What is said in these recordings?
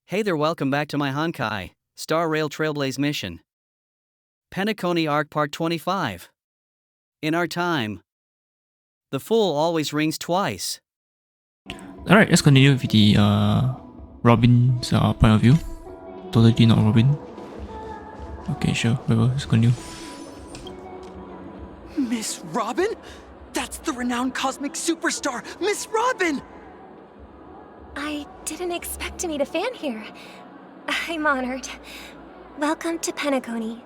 Hey there, welcome back to my Honkai, Star Rail Trailblaze mission. Penacony Arc Part 25. In our time, the fool always rings twice. Alright, let's continue with the Robin's point of view. Totally not Robin. Okay, sure, whatever, let's continue. Miss Robin? That's the renowned cosmic superstar, Miss Robin! I didn't expect to meet a fan here. I'm honored. Welcome to Penacony,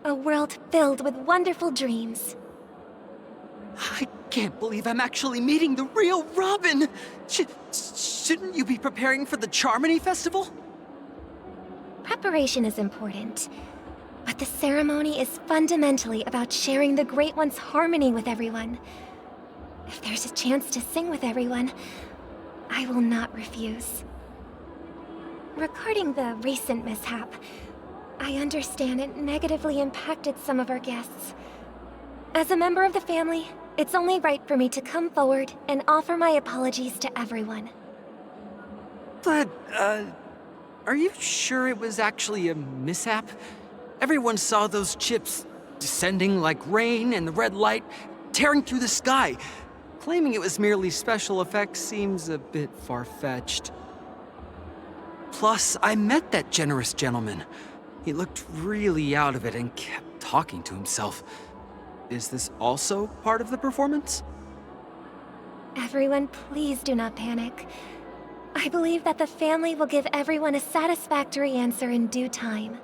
a world filled with wonderful dreams. I can't believe I'm actually meeting the real Robin! Shouldn't you be preparing for the Charmony Festival? Preparation is important, but the ceremony is fundamentally about sharing the Great One's harmony with everyone. If there's a chance to sing with everyone, I will not refuse. Regarding the recent mishap, I understand it negatively impacted some of our guests. As a member of the family, it's only right for me to come forward and offer my apologies to everyone. But, are you sure it was actually a mishap? Everyone saw those chips descending like rain and the red light tearing through the sky. Claiming it was merely special effects seems a bit far-fetched. Plus, I met that generous gentleman. He looked really out of it and kept talking to himself. Is this also part of the performance? Everyone, please do not panic. I believe that the family will give everyone a satisfactory answer in due time.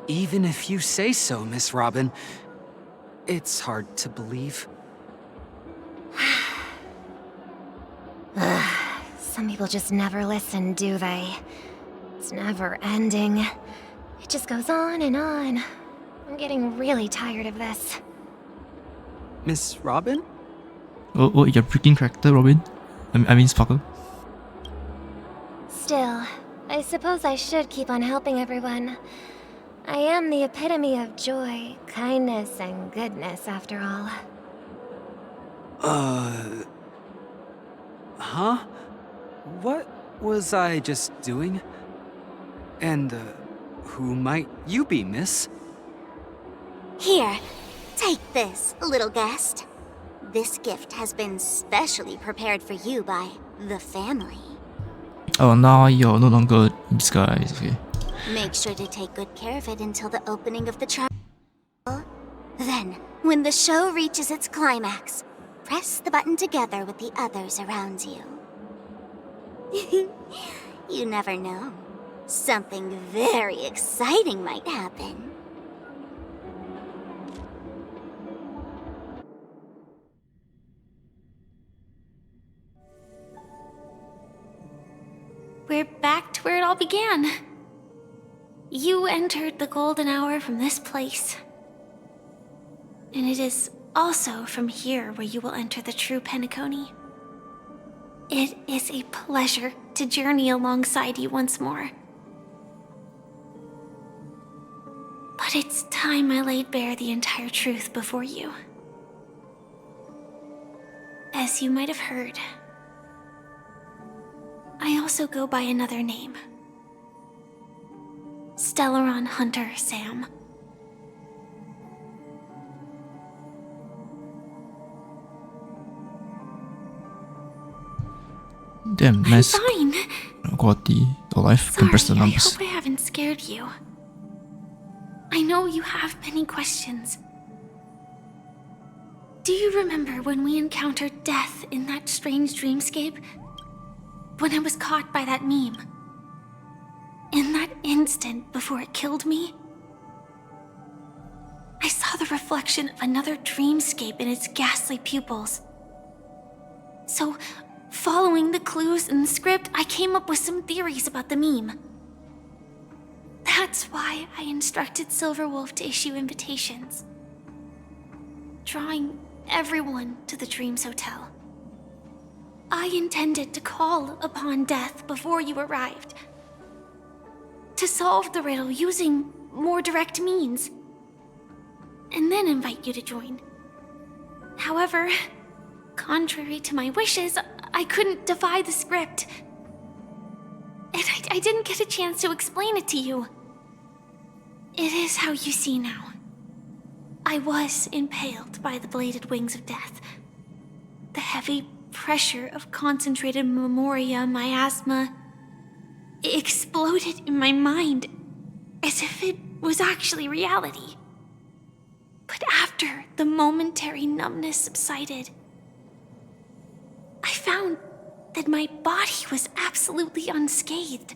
Even if you say so, Miss Robin, it's hard to believe. Some people just never listen, do they? It's never ending. It just goes on and on. I'm getting really tired of this. Miss Robin? Oh, you're freaking character, Robin? I mean, Sparkle. Still, I suppose I should keep on helping everyone. I am the epitome of joy, kindness, and goodness, after all. Huh? What was I just doing? And, who might you be, miss? Here, take this, little guest. This gift has been specially prepared for you by the family. Oh, now you're no longer in disguise, okay. Make sure to take good care of it until the opening of the trial. Then, when the show reaches its climax, press the button together with the others around you. You never know. Something very exciting might happen. We're back to where it all began. You entered the golden hour from this place. And it is also from here where you will enter the true Penacony. It is a pleasure to journey alongside you once more. But it's time I laid bare the entire truth before you. As you might have heard, I also go by another name. Stellaron Hunter Sam. Damn, nice I'm fine. quality of life compared to the Sorry, I numbers. hope I haven't scared you. I know you have many questions. Do you remember when we encountered death in that strange dreamscape? When I was caught by that meme? In that instant before it killed me? I saw the reflection of another dreamscape in its ghastly pupils. So, following the clues in the script, I came up with some theories about the meme. That's why I instructed Silverwolf to issue invitations, drawing everyone to the Dreams Hotel. I intended to call upon death before you arrived, to solve the riddle using more direct means, and then invite you to join. However, contrary to my wishes, I couldn't defy the script. And I didn't get a chance to explain it to you. It is how you see now. I was impaled by the bladed wings of death. The heavy pressure of concentrated memoria, miasma, it exploded in my mind as if it was actually reality. But after the momentary numbness subsided, I found that my body was absolutely unscathed.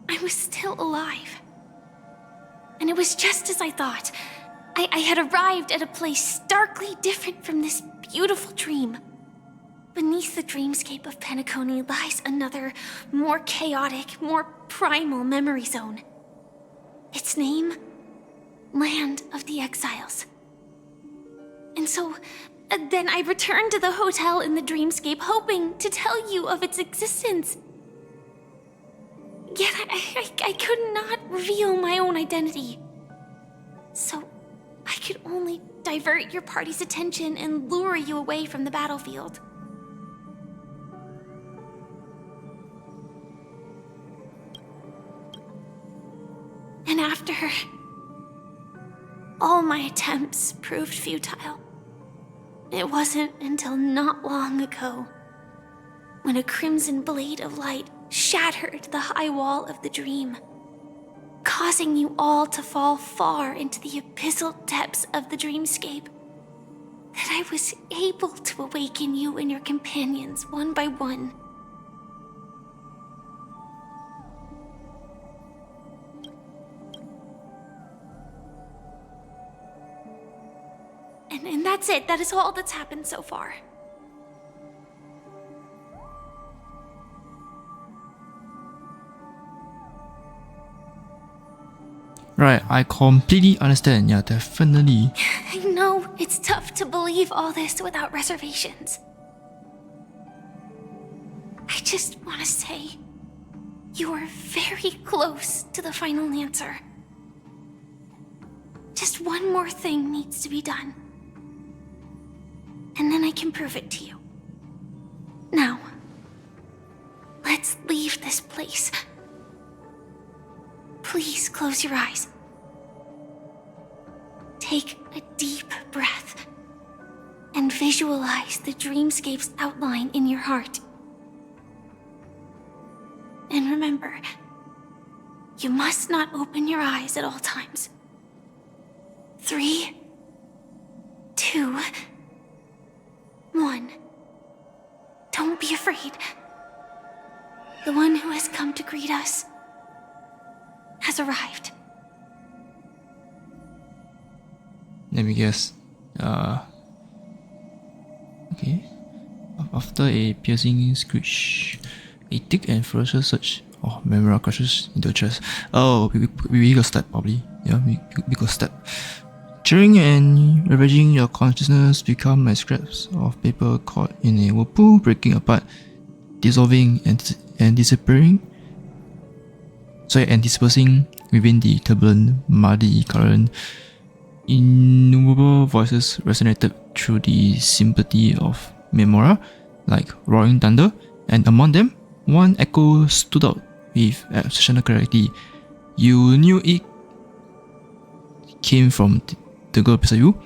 I was still alive. And it was just as I thought. I had arrived at a place starkly different from this beautiful dream. Beneath the dreamscape of Penacony lies another, more chaotic, more primal memory zone. Its name? Land of the Exiles. And so, then I returned to the hotel in the dreamscape, hoping to tell you of its existence. Yet I could not reveal my own identity. So, I could only divert your party's attention and lure you away from the battlefield. And after all my attempts proved futile, it wasn't until not long ago when a crimson blade of light shattered the high wall of the dream, causing you all to fall far into the abyssal depths of the dreamscape, that I was able to awaken you and your companions one by one. And that's it. That is all that's happened so far. Right, I completely understand. Yeah, definitely. I know it's tough to believe all this without reservations. I just want to say, you are very close to the final answer. Just one more thing needs to be done. And then I can prove it to you. Now, let's leave this place. Please close your eyes. Take a deep breath and visualize the dreamscape's outline in your heart. And remember, you must not open your eyes at all times. 3, 2, 1. Don't be afraid. The one who has come to greet us has arrived. Let me guess. Okay. After a piercing screech, a thick and ferocious surge of memory crushes into the chest. Oh, we got stabbed probably. Yeah, we got stabbed. Cheering and ravaging, your consciousness become as scraps of paper caught in a whirlpool, breaking apart, dissolving and disappearing. And dispersing within the turbulent, muddy current. Innumerable voices resonated through the sympathy of Memora, like roaring thunder, and among them, one echo stood out with exceptional clarity. You knew it came from the girl beside you,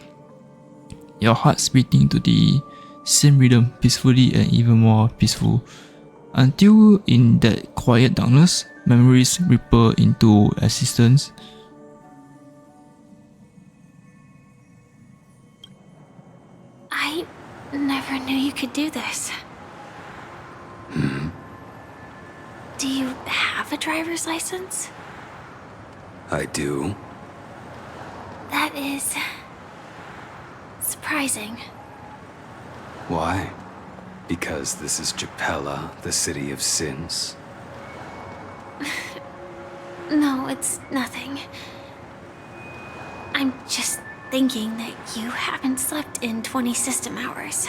your hearts beating to the same rhythm, peacefully and even more peaceful, until in that quiet darkness, memories ripple into existence. I never knew you could do this. Do you have a driver's license? I do. That is surprising. Why? Because this is Japella, the city of sins? No, it's nothing. I'm just thinking that you haven't slept in 20 system hours.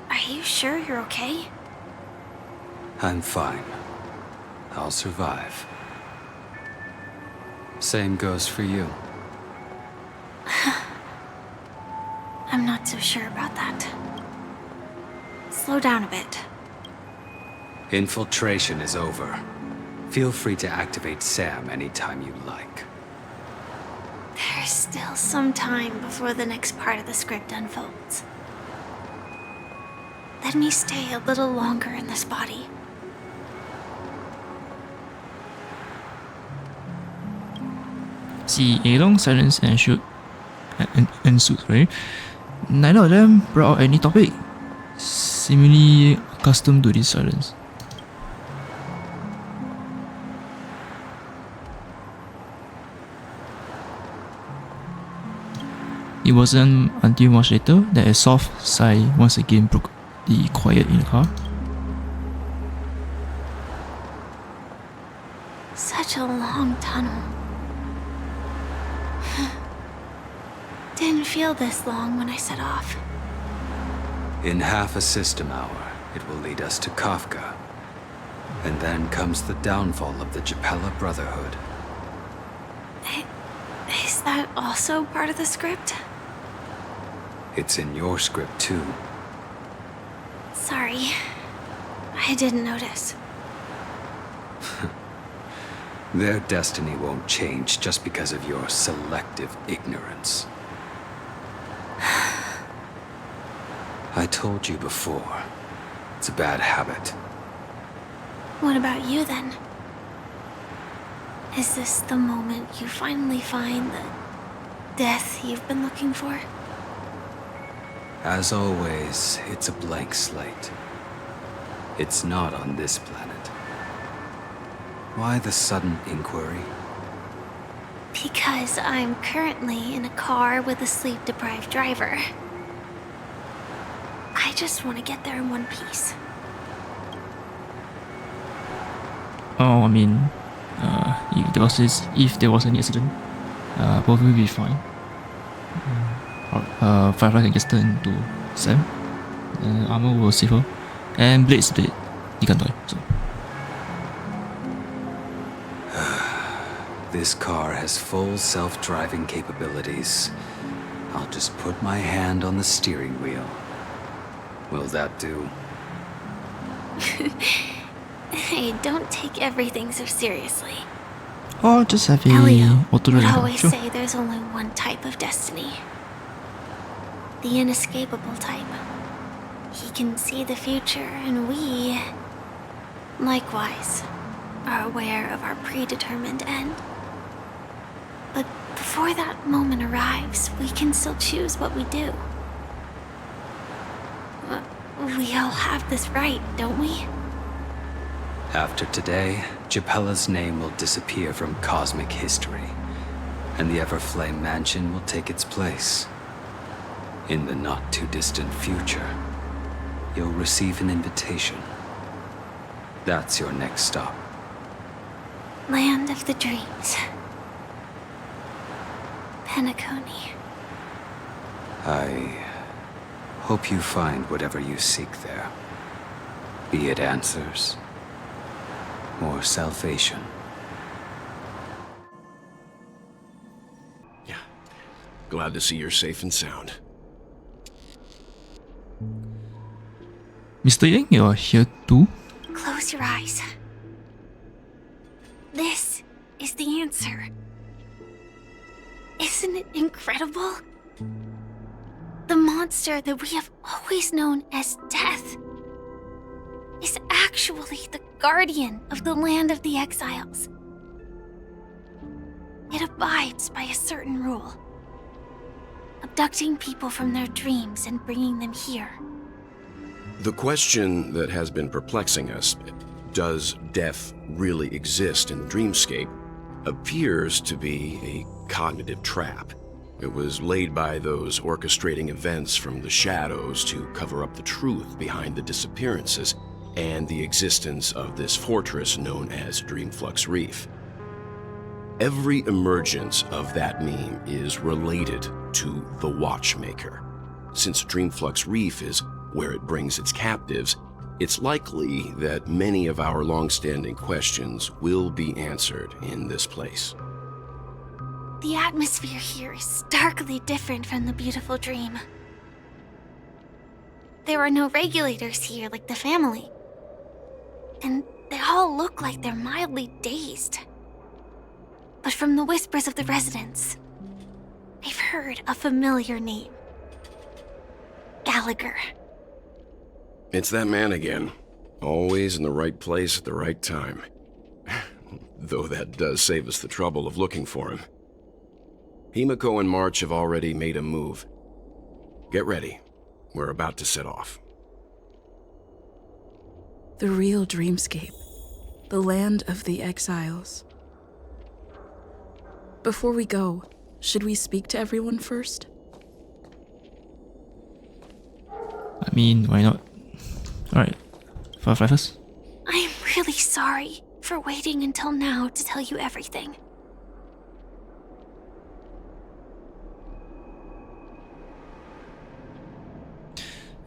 Are you sure you're okay? I'm fine. I'll survive. Same goes for you. I'm not so sure about that. Slow down a bit. Infiltration is over. Feel free to activate Sam anytime you like. There's still some time before the next part of the script unfolds. Let me stay a little longer in this body. See, a long silence ensued, right? Neither of them brought out any topic, seemingly accustomed to this silence. It wasn't until much later that a soft sigh once again broke the quiet in the car. Such a long tunnel. Didn't feel this long when I set off. In half a system hour, it will lead us to Kafka. And then comes the downfall of the Japella Brotherhood. Is that also part of the script? It's in your script too. Sorry. I didn't notice. Their destiny won't change just because of your selective ignorance. I told you before, it's a bad habit. What about you then? Is this the moment you finally find the death you've been looking for? As always, it's a blank slate. It's not on this planet. Why the sudden inquiry? Because I'm currently in a car with a sleep-deprived driver. I just want to get there in one piece. Oh, I mean, if there was any accident, both will be fine. Firefly can just turn into Sam, Armor will save her, and Blade's dead. He can't die, so. This car has full self-driving capabilities. I'll just put my hand on the steering wheel. Will that do? Hey, don't take everything so seriously. Or just have a Elio auto would driver. always Sure. say there's only one type of destiny. The inescapable type. He can see the future, and we, likewise, are aware of our predetermined end. But before that moment arrives, we can still choose what we do. We all have this right, don't we? After today, Japella's name will disappear from cosmic history, and the Everflame Mansion will take its place. In the not-too-distant future, you'll receive an invitation. That's your next stop. Land of the dreams. Penacony. I hope you find whatever you seek there. Be it answers or salvation. Yeah. Glad to see you're safe and sound. Mr. Yang, you're here too? Close your eyes. This is the answer. Isn't it incredible? The monster that we have always known as Death is actually the guardian of the land of the exiles. It abides by a certain rule, abducting people from their dreams and bringing them here. The question that has been perplexing us, does death really exist in the dreamscape, appears to be a cognitive trap. It was laid by those orchestrating events from the shadows to cover up the truth behind the disappearances and the existence of this fortress known as Dreamflux Reef. Every emergence of that meme is related to the Watchmaker. Since Dreamflux Reef is where it brings its captives, it's likely that many of our long-standing questions will be answered in this place. The atmosphere here is starkly different from the beautiful dream. There are no regulators here like the family. and they all look like they're mildly dazed. But from the whispers of the residents, I've heard a familiar name. Gallagher. It's that man again. Always in the right place at the right time. Though that does save us the trouble of looking for him. Himiko and March have already made a move. Get ready. We're about to set off. The real dreamscape. The land of the exiles. Before we go, should we speak to everyone first? I mean, why not? Alright, Firefly first. I'm really sorry for waiting until now to tell you everything.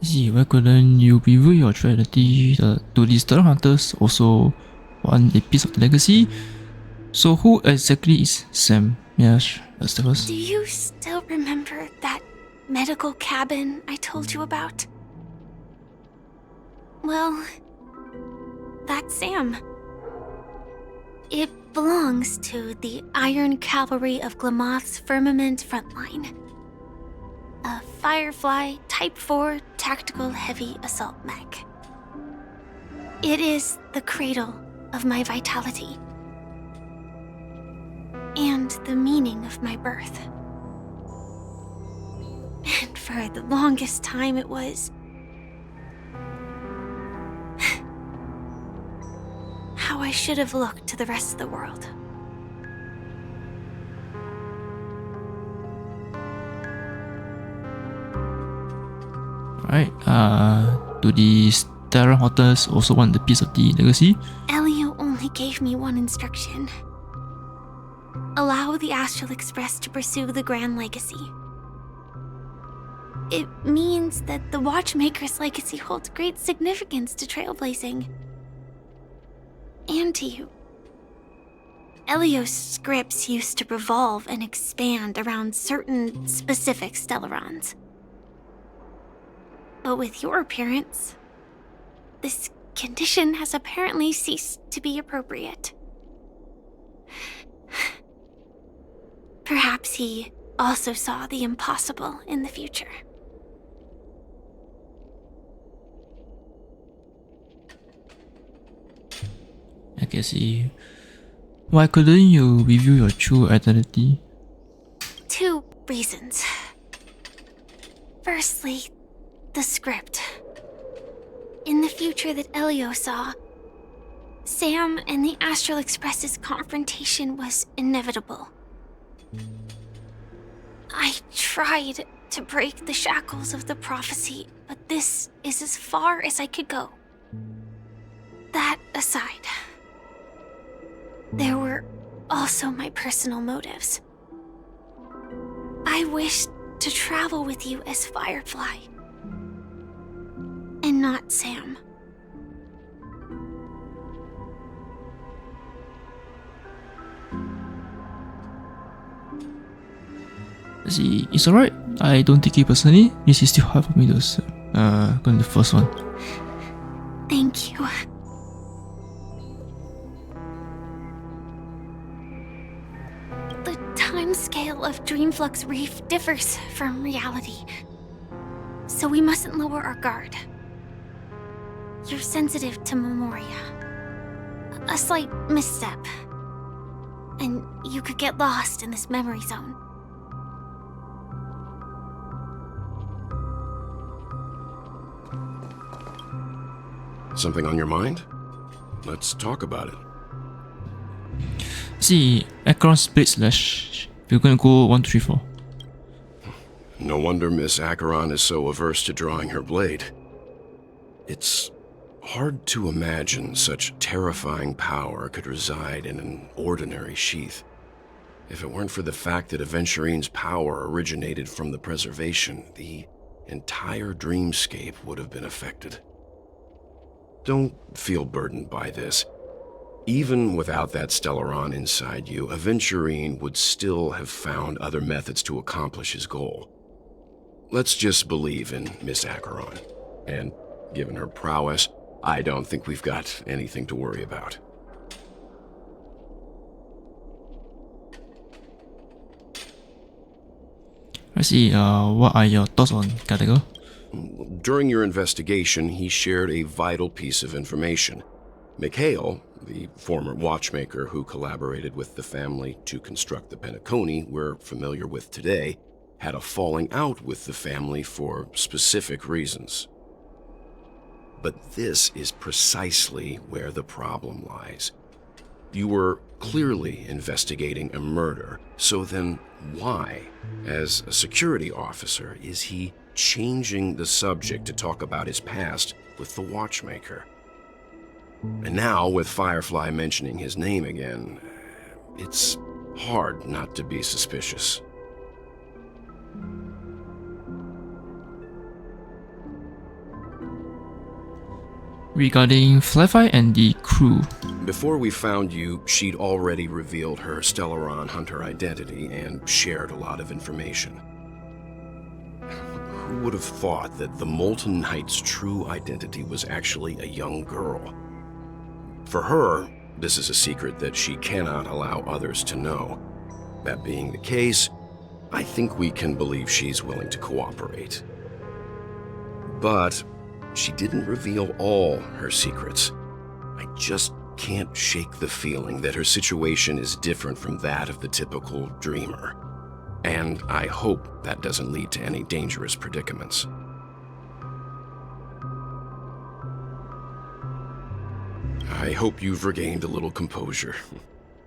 See, why couldn't you reveal your true identity to these third hunters? Also, want a piece of the legacy? So, who exactly is Sam? Yes, that's the first. Do you still remember that medical cabin I told you about? Well, that's Sam. It belongs to the Iron Cavalry of Glamoth's Firmament Frontline. A Firefly Type 4 tactical heavy assault mech. It is the cradle of my vitality. And the meaning of my birth. And for the longest time it was how I should have looked to the rest of the world. Alright, do the Terra Hunters also want the piece of the legacy? Elio only gave me one instruction. Allow the Astral Express to pursue the Grand Legacy. It means that the Watchmaker's legacy holds great significance to trailblazing. And to you. Elio's scripts used to revolve and expand around certain specific Stellarons. But with your appearance, this condition has apparently ceased to be appropriate. Perhaps he also saw the impossible in the future. I can see. Why couldn't you reveal your true identity? 2 reasons. Firstly, the script. In the future that Elio saw, Sam and the Astral Express's confrontation was inevitable. I tried to break the shackles of the prophecy, but this is as far as I could go. That aside, there were also my personal motives. I wished to travel with you as Firefly, and not Sam. See, it's alright. I don't take it personally. This is still hard for me to go in the first one. Thank you. The timescale of Dreamflux Reef differs from reality, so we mustn't lower our guard. You're sensitive to Memoria. A slight misstep, and you could get lost in this memory zone. Something on your mind? Let's talk about it. See, Acheron split slash. We're gonna go 1, 2, 3, 4. No wonder Miss Acheron is so averse to drawing her blade. It's hard to imagine such terrifying power could reside in an ordinary sheath. If it weren't for the fact that Aventurine's power originated from the preservation, the entire dreamscape would have been affected. Don't feel burdened by this. Even without that Stellaron inside you, Aventurine would still have found other methods to accomplish his goal. Let's just believe in Miss Acheron. And given her prowess, I don't think we've got anything to worry about. Let's see, what are your thoughts on Katego? During your investigation, he shared a vital piece of information. Mikhail, the former watchmaker who collaborated with the family to construct the Penacony we're familiar with today, had a falling out with the family for specific reasons. But this is precisely where the problem lies. You were clearly investigating a murder, so then why, as a security officer, is he changing the subject to talk about his past with the watchmaker? And now, with Firefly mentioning his name again, it's hard not to be suspicious. Regarding Flyfly and the crew, Before we found you, she'd already revealed her Stellaron hunter identity and shared a lot of information. Who would have thought that the Molten Knight's true identity was actually a young girl? For her, this is a secret that she cannot allow others to know. That being the case, I think we can believe she's willing to cooperate. But she didn't reveal all her secrets. I just can't shake the feeling that her situation is different from that of the typical dreamer. And I hope that doesn't lead to any dangerous predicaments. I hope you've regained a little composure.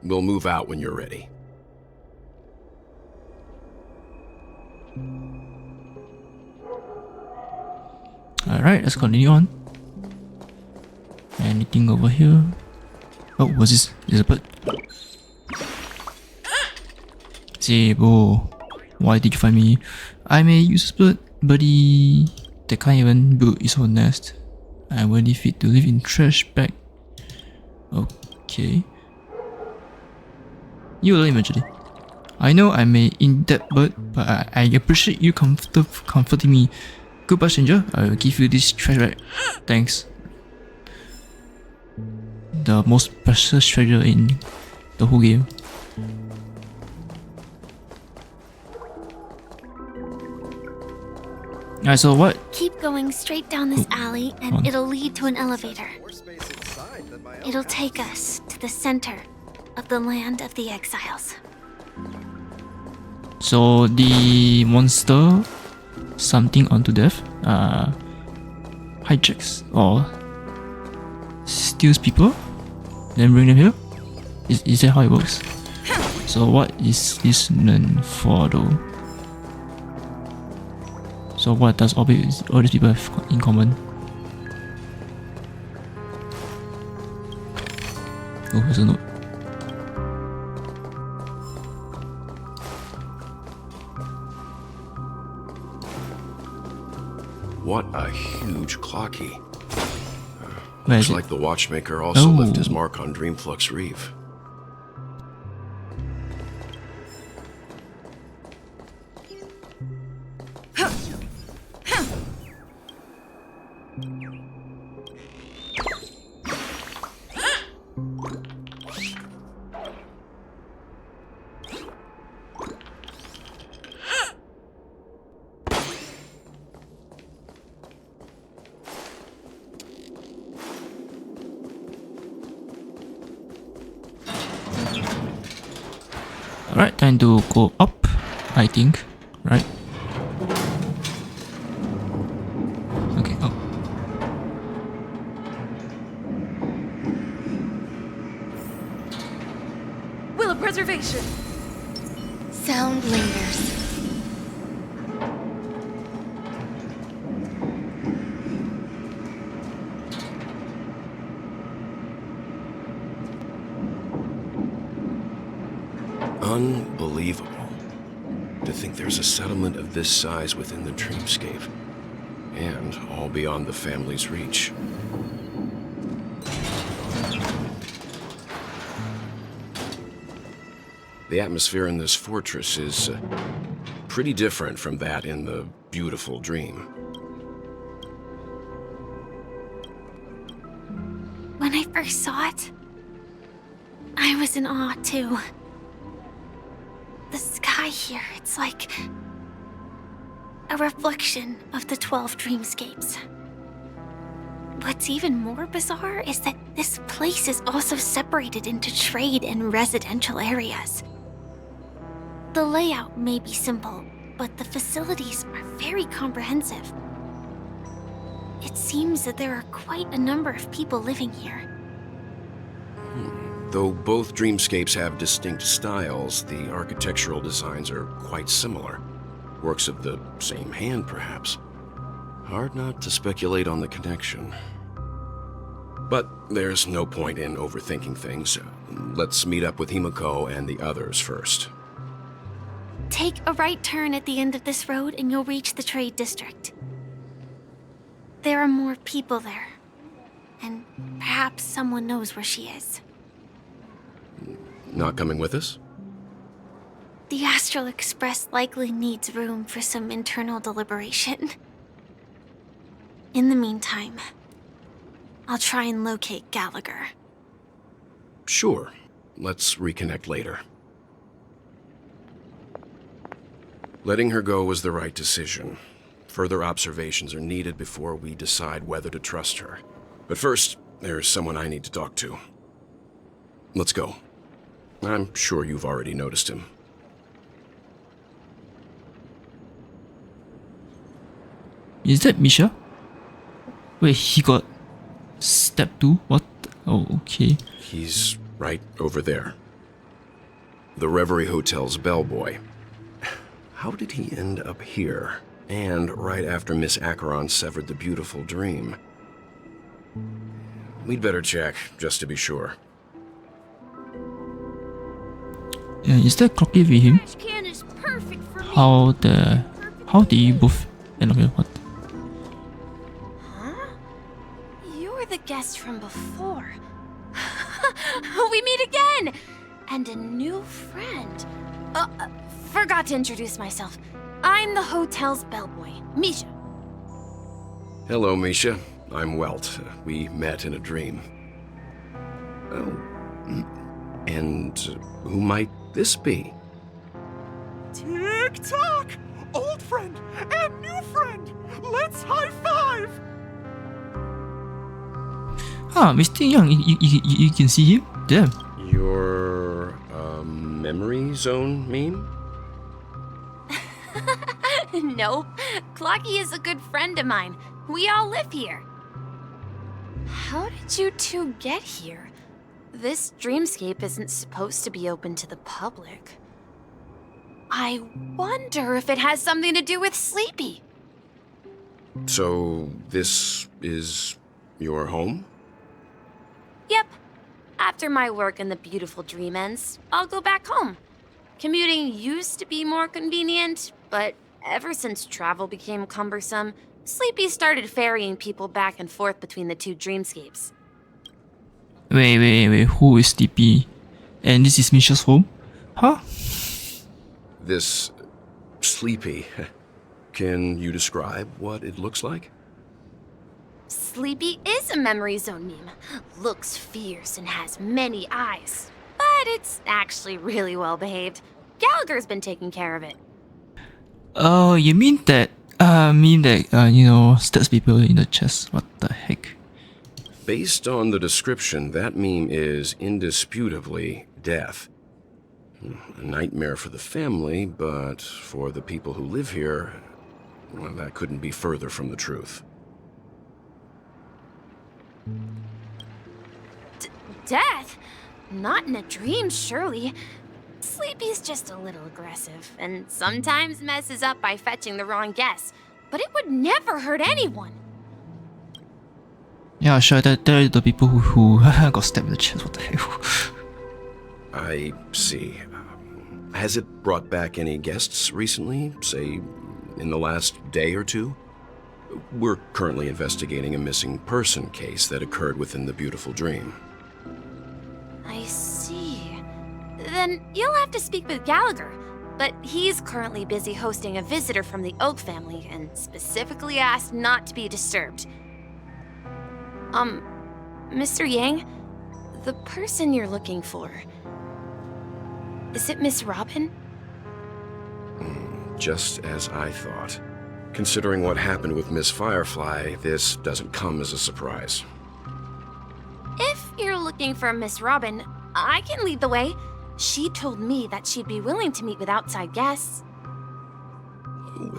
We'll move out when you're ready. alright, let's continue on. Anything over here? Oh, what's this? There's a bird. Zebo, why did you find me? I'm a useless bird, buddy. That can't even build its own nest. I'm only fit to live in trash bag. Okay. You alone eventually. I know I'm a in-depth bird, but I appreciate you comforting me. Goodbye, stranger. I will give you this trash bag. Thanks. The most precious treasure in the whole game. Alright, so what? Keep going straight down this alley and it'll lead to an elevator. It'll take us to the center of the land of the exiles. So the monster something onto death hijacks or steals people, then bring them here? Is that how it works? So what is this known for though? So what does all these people have in common? Oh, there's a note. What a huge clock key. Where Looks is it? like the watchmaker also left his Oh. mark on Dreamflux Reef. Alright, time to go up, I think. Right? Okay, up. Will of preservation. Sound lingers. Unbelievable. To think there's a settlement of this size within the dreamscape. And all beyond the family's reach. The atmosphere in this fortress is pretty different from that in the beautiful dream. first saw it, I was in awe too. The sky here, it's like a reflection of the 12 dreamscapes. What's even more bizarre is that this place is also separated into trade and residential areas. The layout may be simple, but the facilities are very comprehensive. It seems that there are quite a number of people living here. Though both dreamscapes have distinct styles, the architectural designs are quite similar. Works of the same hand, perhaps. Hard not to speculate on the connection. But there's no point in overthinking things. Let's meet up with Himiko and the others first. Take a right turn at the end of this road and you'll reach the trade district. There are more people there. And perhaps someone knows where she is. Not coming with us? The Astral Express likely needs room for some internal deliberation. In the meantime, I'll try and locate Gallagher. Sure. Let's reconnect later. Letting her go was the right decision. Further observations are needed before we decide whether to trust her. But first, there's someone I need to talk to. Let's go. I'm sure you've already noticed him. Is that Misha? Wait, he got stabbed too? What? Oh, okay. He's right over there. The Reverie Hotel's bellboy. How did he end up here? And right after Miss Acheron severed the beautiful dream. We'd better check, just to be sure. Is that Clocky with him? Can is perfect for me. How did you both end up here? What? Huh? You're the guest from before. We meet again! And a new friend. Forgot to introduce myself. I'm the hotel's bellboy, Misha. Hello, Misha. I'm Welt. We met in a dream. Oh. And who might this be? Tick-tock! Old friend and new friend! Let's high-five! Ah, Mr. Young, you can see him? Damn. Your, memory zone meme? Nope. Clocky is a good friend of mine. We all live here. How did you two get here? This dreamscape isn't supposed to be open to the public. I wonder if it has something to do with Sleepy. So, this is your home? Yep. After my work in the beautiful dream ends, I'll go back home. Commuting used to be more convenient, but ever since travel became cumbersome, Sleepy started ferrying people back and forth between the two dreamscapes. Wait, who is Sleepy? And this is Misha's home? Huh? This Sleepy. Can you describe what it looks like? Sleepy is a memory zone meme. Looks fierce and has many eyes. But it's actually really well behaved. Gallagher's been taking care of it. Oh, you mean that, stabs people in the chest? What the heck? Based on the description, that meme is indisputably death. A nightmare for the family, but for the people who live here, well, that couldn't be further from the truth. Death? Not in a dream, surely. Sleepy's just a little aggressive, and sometimes messes up by fetching the wrong guess. But it would never hurt anyone. Yeah, sure, they're the people who got stabbed in the chest. What the hell? I see. Has it brought back any guests recently, say, in the last day or two? We're currently investigating a missing person case that occurred within the beautiful dream. I see. Then you'll have to speak with Gallagher. But he's currently busy hosting a visitor from the Oak family and specifically asked not to be disturbed. Mr. Yang, The person you're looking for. Is it Miss Robin? Just as I thought. Considering what happened with Miss Firefly, this doesn't come as a surprise. If you're looking for Miss Robin, I can lead the way. She told me that she'd be willing to meet with outside guests.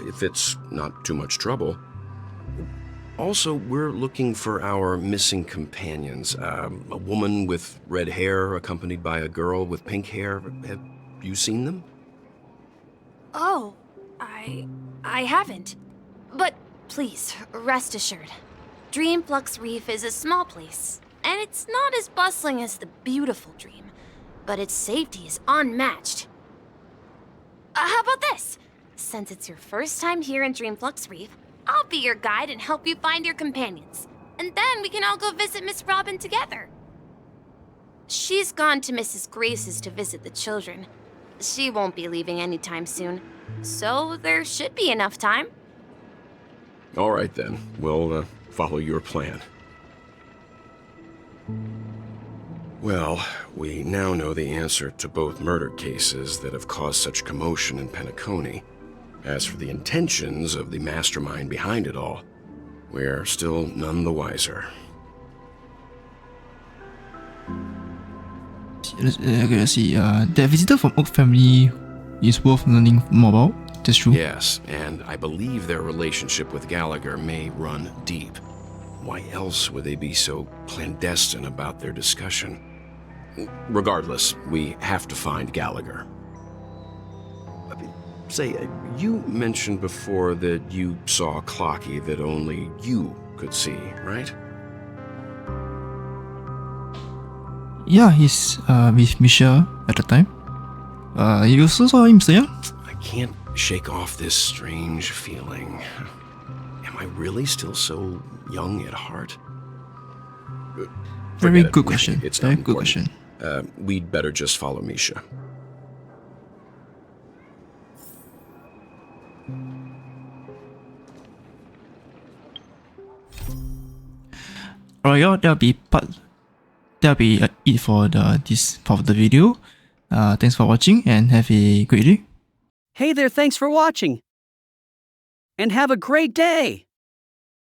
If it's not too much trouble. Also, we're looking for our missing companions. A woman with red hair accompanied by a girl with pink hair. Have you seen them? Oh, I haven't. But please, rest assured. Dreamflux Reef is a small place, and it's not as bustling as the beautiful Dream, but its safety is unmatched. How about this? Since it's your first time here in Dreamflux Reef, I'll be your guide and help you find your companions. And then we can all go visit Miss Robin together. She's gone to Mrs. Grace's to visit the children. She won't be leaving anytime soon, so there should be enough time. All right then, we'll follow your plan. Well, we now know the answer to both murder cases that have caused such commotion in Penacony. As for the intentions of the mastermind behind it all, we're still none the wiser. Okay, let's see. That visitor from Oak family is worth learning more about. That's true. Yes, and I believe their relationship with Gallagher may run deep. Why else would they be so clandestine about their discussion? Regardless, we have to find Gallagher. Say, you mentioned before that you saw Clocky that only you could see, right? Yeah, he's with Michelle at the time. You also saw him, so yeah? I can't shake off this strange feeling. Am I really still so young at heart? Very Forget good it. question. It's Very not good important. question. We'd better just follow Misha. Alright, y'all, that'll be it for this part of the video. Thanks for watching and have a great day. Hey there, thanks for watching. And have a great day!